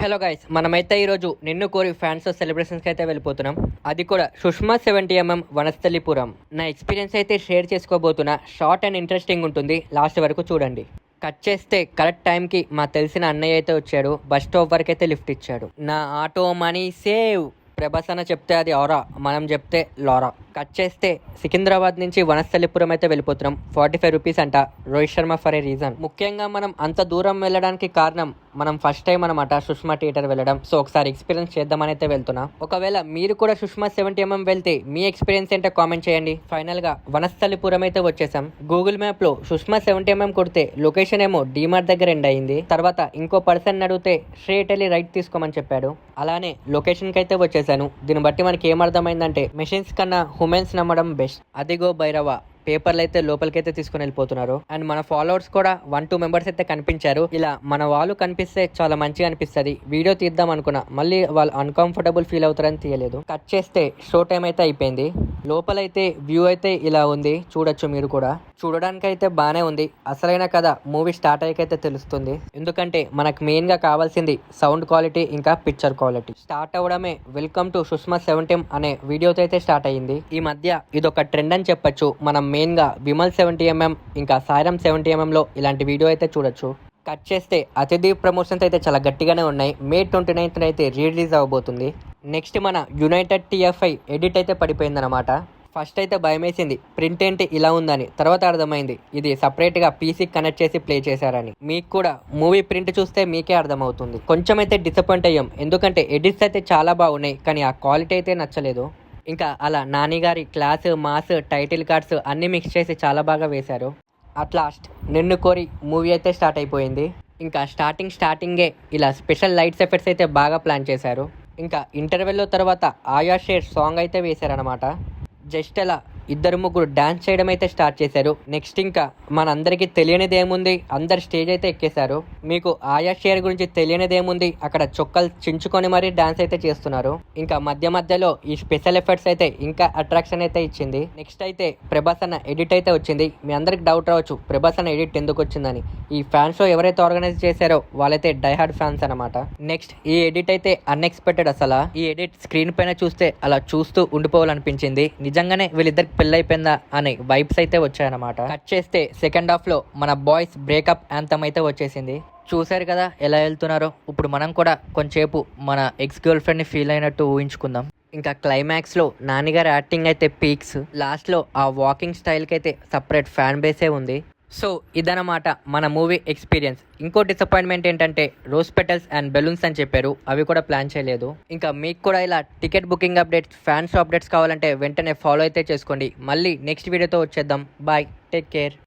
Hello guys, మనమైతే ఈరోజు నిన్ను కోరి ఫ్యాన్స్ సెలబ్రేషన్స్కి అయితే వెళ్ళిపోతున్నాం. అది కూడా సుష్మా 70mm వనస్థలిపురం. నా ఎక్స్పీరియన్స్ అయితే షేర్ చేసుకోబోతున్నా. షార్ట్ అండ్ ఇంట్రెస్టింగ్ ఉంటుంది, లాస్ట్ వరకు చూడండి. కట్ చేస్తే కరెక్ట్ టైంకి మా తెలిసిన అన్నయ్య అయితే వచ్చాడు. బస్ స్టాప్ వరకు అయితే లిఫ్ట్ ఇచ్చాడు. నా ఆటో మనీ సేవ్. ప్రభాస్ అన్న చెప్తే అది ఆరా, మనం చెప్తే లారా. కట్ చేస్తే సికింద్రాబాద్ నుంచి వనస్థలిపురం అయితే వెళ్ళిపోతున్నాం. 45 రూపీస్ అంట. Rohit Sharma for a reason. ముఖ్యంగా మనం అంత దూరం వెళ్ళడానికి కారణం మనం ఫస్ట్ టైం అనమాట సుష్మా థియేటర్ వెళ్ళడం. సో ఒకసారి ఎక్స్పీరియన్స్ చేద్దామని అయితే వెళ్తున్నా. ఒకవేళ మీరు కూడా సుష్మా 70mm వెళ్తే మీ ఎక్స్పీరియన్స్ ఏంటో కామెంట్ చేయండి. ఫైనల్ గా వనస్థలిపురం అయితే వచ్చేసాం. గూగుల్ మ్యాప్ లో సుష్మా 70mm కొడితే లొకేషన్ ఏమో డీమార్ట్ దగ్గర ఎండ్ అయింది. తర్వాత ఇంకో పర్సన్ అడిగితే స్ట్రేట్ వెళ్ళి రైట్ తీసుకోమని చెప్పాడు. అలానే లొకేషన్ కి అయితే వచ్చేసాను. దీన్ని బట్టి మనకి ఏమర్థమైందంటే మెషిన్స్ కన్నా హ్యూమెన్స్ నమ్మడం బెస్ట్. అదిగో భైరవ పేపర్లు అయితే లోపలికైతే తీసుకుని వెళ్ళిపోతున్నారు. అండ్ మన ఫాలోవర్స్ కూడా 1-2 మెంబర్స్ అయితే కనిపించారు. ఇలా మన వాళ్ళు కనిపిస్తే చాలా మంచిగా అనిపిస్తుంది. వీడియో తీద్దాం అనుకున్నా, మళ్ళీ వాళ్ళు అన్కంఫర్టబుల్ ఫీల్ అవుతారని తీయలేదు. కట్ చేస్తే షో టైం అయితే అయిపోయింది. లోపలైతే వ్యూ అయితే ఇలా ఉంది, చూడొచ్చు మీరు కూడా. చూడడానికి అయితే బాగానే ఉంది. అసలైన కథ మూవీ స్టార్ట్ అయ్యాకైతే తెలుస్తుంది. ఎందుకంటే మనకు మెయిన్ గా కావాల్సింది సౌండ్ క్వాలిటీ ఇంకా పిక్చర్ క్వాలిటీ. స్టార్ట్ అవడమే వెల్కమ్ టు సుష్మా 70mm అనే వీడియోతో అయితే స్టార్ట్ అయ్యింది. ఈ మధ్య ఇదొక ట్రెండ్ అని చెప్పొచ్చు. మనం మెయిన్ గా విమల్ 70mm ఇంకా సాయిరామ్ 70mm లో ఇలాంటి వీడియో అయితే చూడొచ్చు. కట్ చేస్తే అతిథి ప్రమోషన్స్ అయితే చాలా గట్టిగానే ఉన్నాయి. May 29th అయితే రిలీజ్ అవబోతుంది. నెక్స్ట్ మన యునైటెడ్ TFI ఎడిట్ అయితే పడిపోయిందనమాట. ఫస్ట్ అయితే భయం వేసింది, ప్రింట్ ఏంటి ఇలా ఉందని. తర్వాత అర్థమైంది ఇది సపరేట్ గా పీసీ కనెక్ట్ చేసి ప్లే చేశారని. మీకు కూడా మూవీ ప్రింట్ చూస్తే మీకే అర్థమవుతుంది. కొంచెం అయితే డిసప్పాయింట్ అయ్యాం, ఎందుకంటే ఎడిట్స్ అయితే చాలా బాగున్నాయి, కానీ ఆ క్వాలిటీ అయితే నచ్చలేదు. ఇంకా అలా నానిగారి క్లాస్ మాస్ టైటిల్ కార్డ్స్ అన్ని మిక్స్ చేసి చాలా బాగా వేశారు. అట్ లాస్ట్ నిన్ను కోరి మూవీ అయితే స్టార్ట్ అయిపోయింది. ఇంకా స్టార్టింగే ఇలా స్పెషల్ లైట్స్ ఎఫెక్ట్స్ అయితే బాగా ప్లాన్ చేశారు. ఇంకా ఇంటర్వెల్లో తర్వాత ఆయా షేర్ సాంగ్ అయితే వేశారనమాట. జస్ట్ అలా 2-3 డాన్స్ చేయడం అయితే స్టార్ట్ చేశారు. నెక్స్ట్ ఇంకా మనందరికీ తెలియనిది ఏముంది, అందరు స్టేజ్ అయితే ఎక్కేశారు. మీకు ఆయా షేర్ గురించి తెలియనిది ఏముంది, అక్కడ చొక్కలు చించుకొని మరీ డాన్స్ అయితే చేస్తున్నారు. ఇంకా మధ్యలో ఈ స్పెషల్ ఎఫెక్ట్స్ అయితే ఇంకా అట్రాక్షన్ అయితే ఇచ్చింది. నెక్స్ట్ అయితే ప్రభాస్ అన్న ఎడిట్ అయితే వచ్చింది. మీ అందరికి డౌట్ రావచ్చు ప్రభాస్ అన్న ఎడిట్ ఎందుకు వచ్చిందని. ఈ ఫ్యాన్ షో ఎవరైతే ఆర్గనైజ్ చేశారో వాళ్ళైతే డైహార్డ్ ఫ్యాన్స్ అనమాట. నెక్స్ట్ ఈ ఎడిట్ అయితే అన్ఎక్స్పెక్టెడ్. అసలు ఈ ఎడిట్ స్క్రీన్ పైన చూస్తే అలా చూస్తూ ఉండిపోవాలనిపించింది. నిజంగానే వీళ్ళిద్దరికి పెళ్ళైపోయిందా అనే వైబ్స్ అయితే వచ్చాయన్నమాట. కట్ చేస్తే సెకండ్ హాఫ్ లో మన బాయ్స్ బ్రేకప్ యాంథమ్ అయితే వచ్చేసింది. చూసారు కదా ఎలా వెళ్తున్నారో. ఇప్పుడు మనం కూడా కొంచెంసేపు మన ఎక్స్ గర్ల్ ఫ్రెండ్ ని ఫీల్ అయినట్టు ఊహించుకుందాం. ఇంకా క్లైమాక్స్ లో నానిగారి యాక్టింగ్ అయితే పీక్స్. లాస్ట్ లో ఆ వాకింగ్ స్టైల్ కి అయితే సపరేట్ ఫ్యాన్ బేసే ఉంది. సో ఇదన్నమాట మన మూవీ ఎక్స్పీరియన్స్. ఇంకో డిసప్పాయింట్మెంట్ ఏంటంటే రోజ్ పెటల్స్ అండ్ బెలూన్స్ అని చెప్పారు, అవి కూడా ప్లాన్ చేయలేదు. ఇంకా మీకు కూడా ఇలా ticket booking updates fans updates కావాలంటే వెంటనే ఫాలో అయితే చేసుకోండి. మళ్ళీ నెక్స్ట్ వీడియోతో వచ్చేద్దాం. Bye, take care.